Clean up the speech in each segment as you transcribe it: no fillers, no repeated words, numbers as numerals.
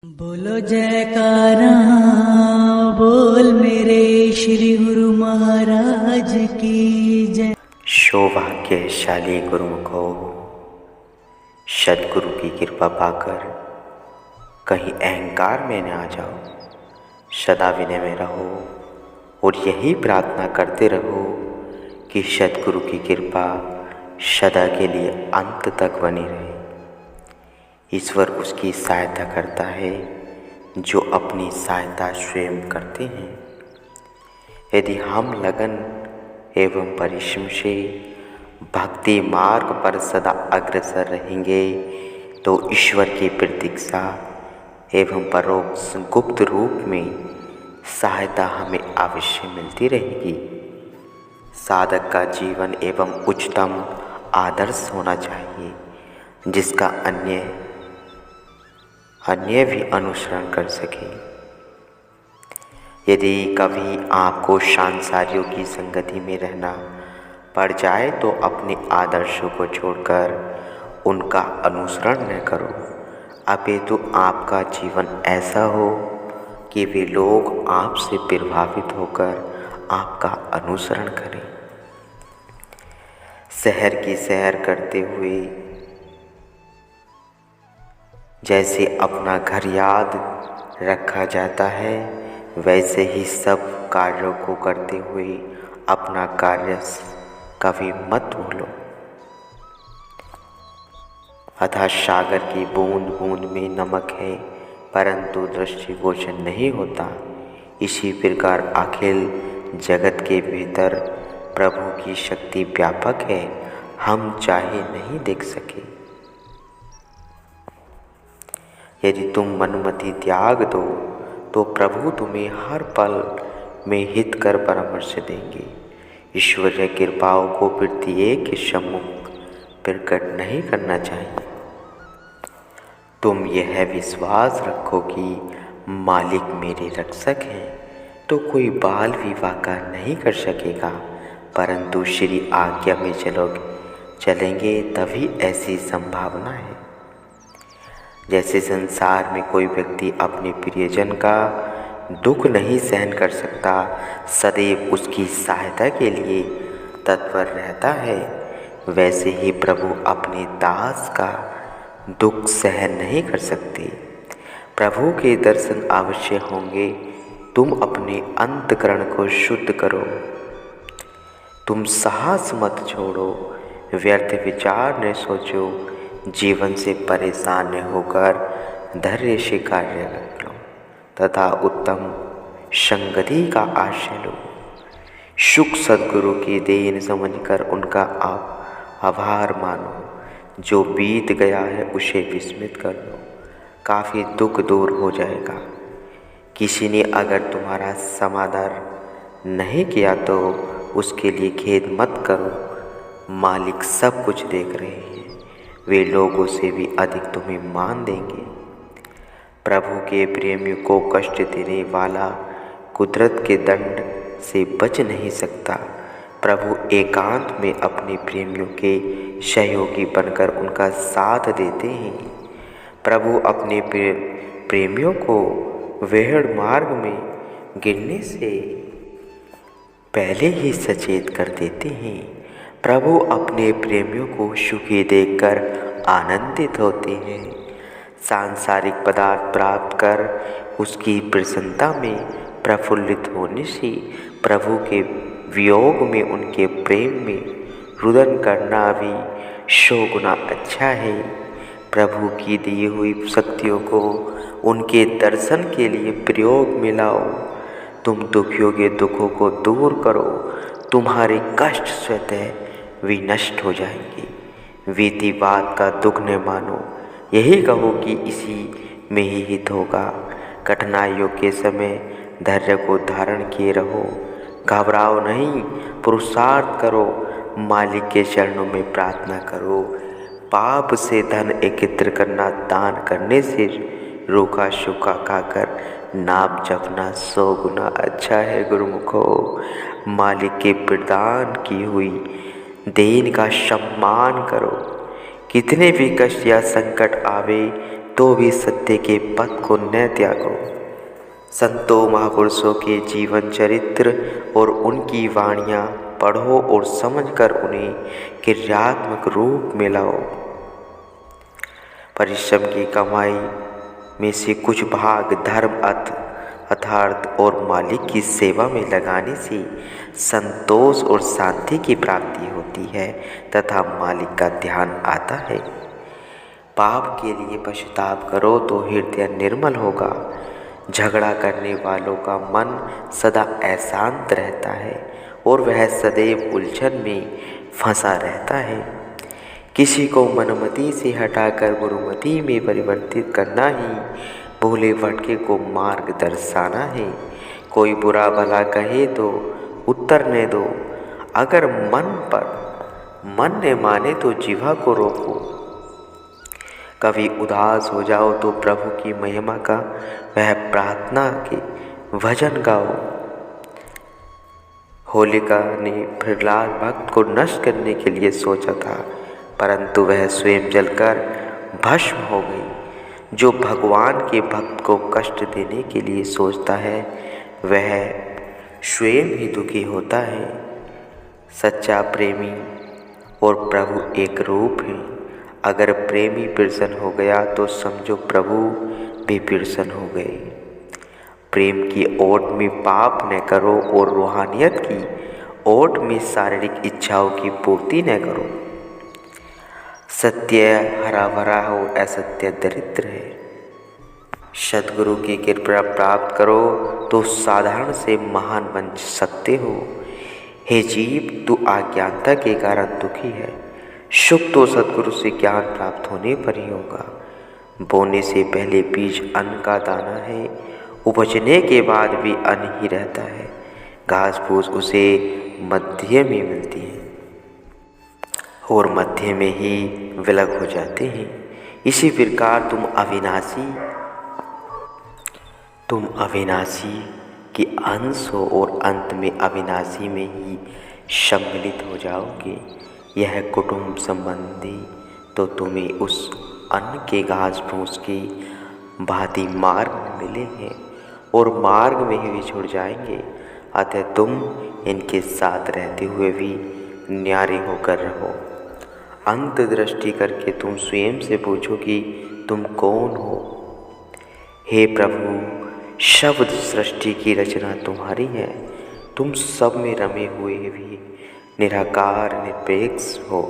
बोलो जयकारा, बोल मेरे श्री गुरु महाराज की जय। सौभाग्यशाली गुरुमुखो, सदगुरु की कृपा पाकर कहीं अहंकार में न आ जाओ। सदा विनय में रहो और यही प्रार्थना करते रहो कि सदगुरु की कृपा सदा के लिए अंत तक बनी रहे। ईश्वर उसकी सहायता करता है जो अपनी सहायता स्वयं करते हैं। यदि हम लगन एवं परिश्रम से भक्ति मार्ग पर सदा अग्रसर रहेंगे तो ईश्वर की प्रतीक्षा एवं परोक्ष गुप्त रूप में सहायता हमें अवश्य मिलती रहेगी। साधक का जीवन एवं उच्चतम आदर्श होना चाहिए जिसका अन्य भी अनुसरण कर सके। यदि कभी आपको सांसारियों की संगति में रहना पड़ जाए तो अपने आदर्शों को छोड़कर उनका अनुसरण न करो, अपितु आपका जीवन ऐसा हो कि वे लोग आपसे प्रभावित होकर आपका अनुसरण करें। शहर की सैर करते हुए जैसे अपना घर याद रखा जाता है, वैसे ही सब कार्यों को करते हुए अपना कार्य कभी मत भूलो। अतः सागर की बूंद बूंद में नमक है परंतु दृष्टिगोचर नहीं होता। इसी प्रकार अखिल जगत के भीतर प्रभु की शक्ति व्यापक है, हम चाहे नहीं देख सके। यदि तुम मनमति त्याग दो तो प्रभु तुम्हें हर पल में हितकर परामर्श देंगे। ईश्वरीय कृपाओं को प्रत्येक के सम्मुख प्रकट नहीं करना चाहिए। तुम यह विश्वास रखो कि मालिक मेरे रक्षक हैं तो कोई बाल विवाह का नहीं कर सकेगा, परंतु श्री आज्ञा में चलेंगे तभी ऐसी संभावना है। जैसे संसार में कोई व्यक्ति अपने प्रियजन का दुख नहीं सहन कर सकता, सदैव उसकी सहायता के लिए तत्पर रहता है, वैसे ही प्रभु अपने दास का दुख सहन नहीं कर सकते। प्रभु के दर्शन अवश्य होंगे। तुम अपने अंतःकरण को शुद्ध करो, तुम साहस मत छोड़ो, व्यर्थ विचार न सोचो, जीवन से परेशान न होकर धैर्य से कार्य कर लो तथा उत्तम संगति का आश्रय लो। सुख सद्गुरु की देन समझकर उनका आभार मानो। जो बीत गया है उसे विस्मृत कर लो, काफ़ी दुख दूर हो जाएगा। किसी ने अगर तुम्हारा समादर नहीं किया तो उसके लिए खेद मत करो, मालिक सब कुछ देख रहे हैं, वे लोगों से भी अधिक तुम्हें मान देंगे। प्रभु के प्रेमियों को कष्ट देने वाला कुदरत के दंड से बच नहीं सकता। प्रभु एकांत में अपने प्रेमियों के सहयोगी बनकर उनका साथ देते हैं। प्रभु अपने प्रेमियों को वेहड़ मार्ग में गिरने से पहले ही सचेत कर देते हैं। प्रभु अपने प्रेमियों को सुखी देखकर आनंदित होते हैं। सांसारिक पदार्थ प्राप्त कर उसकी प्रसन्नता में प्रफुल्लित होने से प्रभु के वियोग में उनके प्रेम में रुदन करना भी 100 गुना अच्छा है। प्रभु की दी हुई शक्तियों को उनके दर्शन के लिए प्रयोग में लाओ। तुम दुखियों के दुखों को दूर करो, तुम्हारे कष्ट स्वतः विनष्ट हो जाएंगे। बीती बात का दुख न मानो, यही कहो कि इसी में ही हित होगा। कठिनाइयों के समय धैर्य को धारण किए रहो, घबराओ नहीं, पुरुषार्थ करो, मालिक के चरणों में प्रार्थना करो। पाप से धन एकत्र करना दान करने से रूखा सूखा खाकर नाम जपना 100 गुना अच्छा है। गुरुमुखो, मालिक के प्रदान की हुई देन का सम्मान करो। कितने भी कष्ट या संकट आवे तो भी सत्य के पथ को न त्यागो। संतों महापुरुषों के जीवन चरित्र और उनकी वाणियाँ पढ़ो और समझकर उन्हें क्रियात्मक रूप में लाओ। परिश्रम की कमाई में से कुछ भाग धर्म अर्थार्थ और मालिक की सेवा में लगाने से संतोष और शांति की प्राप्ति होती है तथा मालिक का ध्यान आता है। पाप के लिए पश्चाताप करो तो हृदय निर्मल होगा। झगड़ा करने वालों का मन सदा अशांत रहता है और वह सदैव उलझन में फंसा रहता है। किसी को मनमति से हटाकर गुरुमति में परिवर्तित करना ही भोले भटके को मार्ग दर्शाना है। कोई बुरा भला कहे तो उत्तर न दो। अगर मन न माने तो जिह्वा को रोको। कभी उदास हो जाओ तो प्रभु की महिमा का वह प्रार्थना के भजन गाओ। होलिका ने प्रहलाद भक्त को नष्ट करने के लिए सोचा था, परंतु वह स्वयं जलकर भस्म हो गई। जो भगवान के भक्त को कष्ट देने के लिए सोचता है वह स्वयं ही दुखी होता है। सच्चा प्रेमी और प्रभु एक रूप है। अगर प्रेमी प्रसन्न हो गया तो समझो प्रभु भी प्रसन्न हो गए। प्रेम की ओट में पाप न करो और रूहानियत की ओट में शारीरिक इच्छाओं की पूर्ति न करो। सत्य हरा भरा हो, असत्य दरिद्र है। सद्गुरु की कृपा प्राप्त करो तो साधारण से महान बन सकते हो। हे जीव, तू अज्ञानता के कारण दुखी है। सुख तो सद्गुरु से ज्ञान प्राप्त होने पर ही होगा। बोने से पहले बीज अन्न का दाना है, उपजने के बाद भी अन्न ही रहता है। घास फूस उसे मध्य में मिलती है और मध्य में ही विलग हो जाते हैं। इसी प्रकार तुम अविनाशी की अंश हो और अंत में अविनाशी में ही सम्मिलित हो जाओगे। यह कुटुंब संबंधी तो तुम्हें उस अन्न के घास फूस की भांति मार्ग में मिले हैं और मार्ग में ही बिछुड़ जाएंगे। अतः तुम इनके साथ रहते हुए भी न्यारे होकर रहो। अंत दृष्टि करके तुम स्वयं से पूछो कि तुम कौन हो। हे प्रभु, शब्द सृष्टि की रचना तुम्हारी है। तुम सब में रमे हुए भी निराकार निरपेक्ष हो।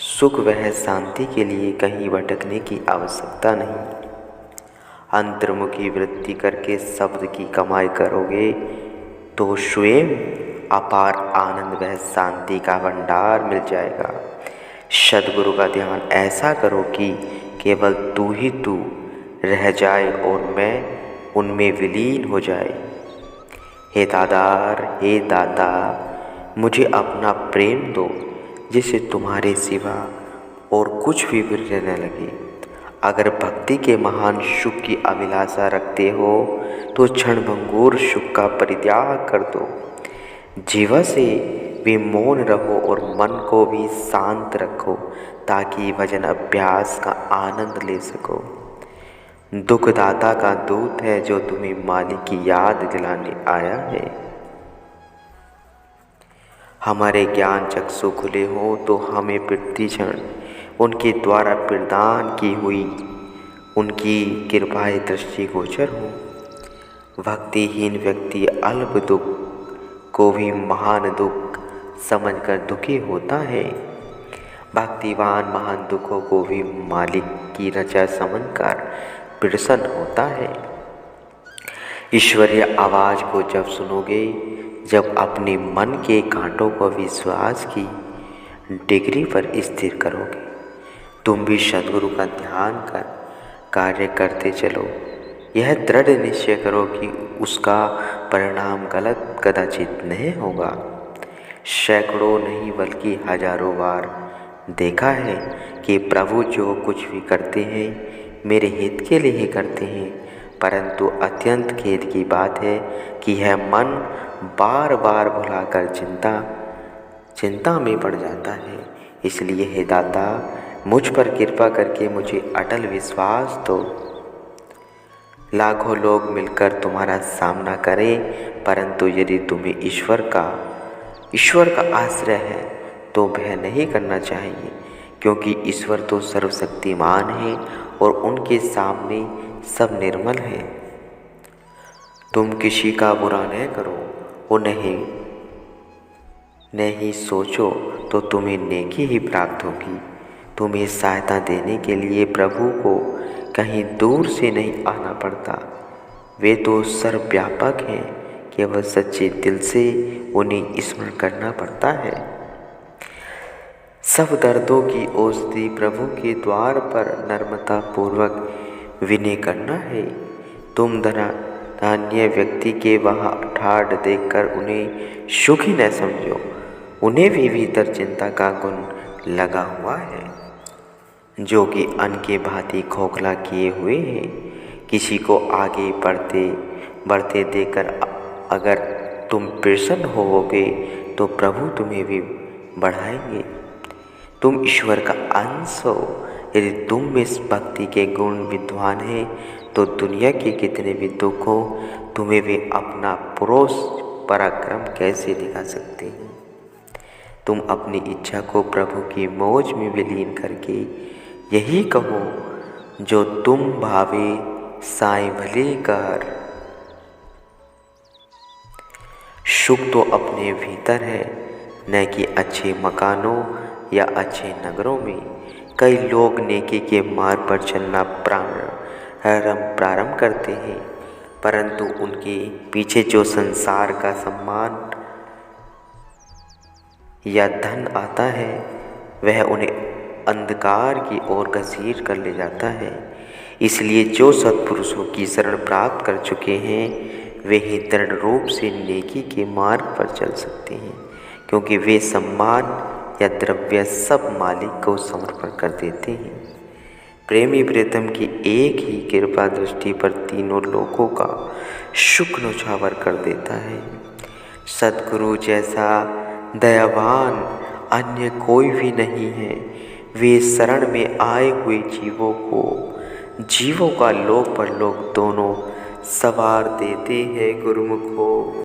सुख वह शांति के लिए कहीं भटकने की आवश्यकता नहीं। अंतर्मुखी वृत्ति करके शब्द की कमाई करोगे तो स्वयं अपार आनंद वह शांति का भंडार मिल जाएगा। सद्गुरु का ध्यान ऐसा करो कि केवल तू ही तू रह जाए और मैं उनमें विलीन हो जाए। हे दाता, मुझे अपना प्रेम दो जिससे तुम्हारे सिवा और कुछ भी प्रिय न लगे। अगर भक्ति के महान सुख की अभिलाषा रखते हो तो क्षणभंगुर सुख का परित्याग कर दो। जीवा से भी मौन रहो और मन को भी शांत रखो ताकि भजन अभ्यास का आनंद ले सको। दुखदाता का दूत है जो तुम्हें मालिक की याद दिलाने आया है। हमारे ज्ञान चक्षु खुले हो तो हमें प्रतिक्षण उनके द्वारा प्रदान की हुई उनकी कृपाएं दृष्टिगोचर हो। भक्तिहीन व्यक्ति अल्प दुख को भी महान दुख समझकर दुखी होता है। भक्तिवान महान दुखों को भी मालिक की रचा समझकर प्रसन्न होता है। ईश्वरीय आवाज़ को जब सुनोगे, जब अपने मन के कांटों को विश्वास की डिग्री पर स्थिर करोगे, तुम भी सद्गुरु का ध्यान कर कार्य करते चलो। यह दृढ़ निश्चय करो कि उसका परिणाम गलत कदाचित नहीं होगा। सैकड़ों नहीं बल्कि हजारों बार देखा है कि प्रभु जो कुछ भी करते हैं मेरे हित के लिए ही करते हैं, परंतु अत्यंत खेद की बात है कि यह मन बार बार भुलाकर चिंता में पड़ जाता है। इसलिए हे दाता, मुझ पर कृपा करके मुझे अटल विश्वास दो। लाखों लोग मिलकर तुम्हारा सामना करें, परंतु यदि तुम्हें ईश्वर का आश्रय है तो भय नहीं करना चाहिए, क्योंकि ईश्वर तो सर्वशक्तिमान है और उनके सामने सब निर्मल है। तुम किसी का बुरा न करो और नहीं सोचो तो तुम्हें नेकी ही प्राप्त होगी। तुम्हें सहायता देने के लिए प्रभु को कहीं दूर से नहीं आना पड़ता। वे तो सर्वव्यापक हैं, केवल सच्चे दिल से उन्हें स्मरण करना पड़ता है। सब दर्दों की औषधि प्रभु के द्वार पर नम्रता पूर्वक विनय करना है। तुम धन्य व्यक्ति के वहाँ ठाठ देखकर उन्हें सुखी न समझो, उन्हें भी भीतर चिंता का गुण लगा हुआ है, जो कि अन्न के भांति खोखला किए हुए हैं। किसी को आगे बढ़ते देखकर अगर तुम प्रसन्न होवोगे तो प्रभु तुम्हें भी बढ़ाएंगे। तुम ईश्वर का अंश हो। यदि तुम में भक्ति के गुण विद्वान हैं तो दुनिया के कितने भी दुख हो, तुम्हें वे अपना पराक्रम कैसे दिखा सकते हैं। तुम अपनी इच्छा को प्रभु की मौज में विलीन करके यही कहो, जो तुम भावे साईं भले कर। सुख तो अपने भीतर है, न कि अच्छे मकानों या अच्छे नगरों में। कई लोग नेकी के मार्ग पर चलना प्रारंभ करते हैं, परंतु उनके पीछे जो संसार का सम्मान या धन आता है, वह उन्हें अंधकार की ओर घसीट कर ले जाता है। इसलिए जो सत्पुरुषों की शरण प्राप्त कर चुके हैं, वे ही दृढ़ रूप से नेकी के मार्ग पर चल सकते हैं, क्योंकि वे सम्मान या द्रव्य सब मालिक को समर्पण कर देते हैं। प्रेमी प्रीतम की एक ही कृपा दृष्टि पर तीनों लोगों का सुख न्यौछावर कर देता है। सद्गुरु जैसा दयावान अन्य कोई भी नहीं है। वे शरण में आए हुए जीवों का लोक परलोक दोनों सवार देते हैं गुरुमुख को।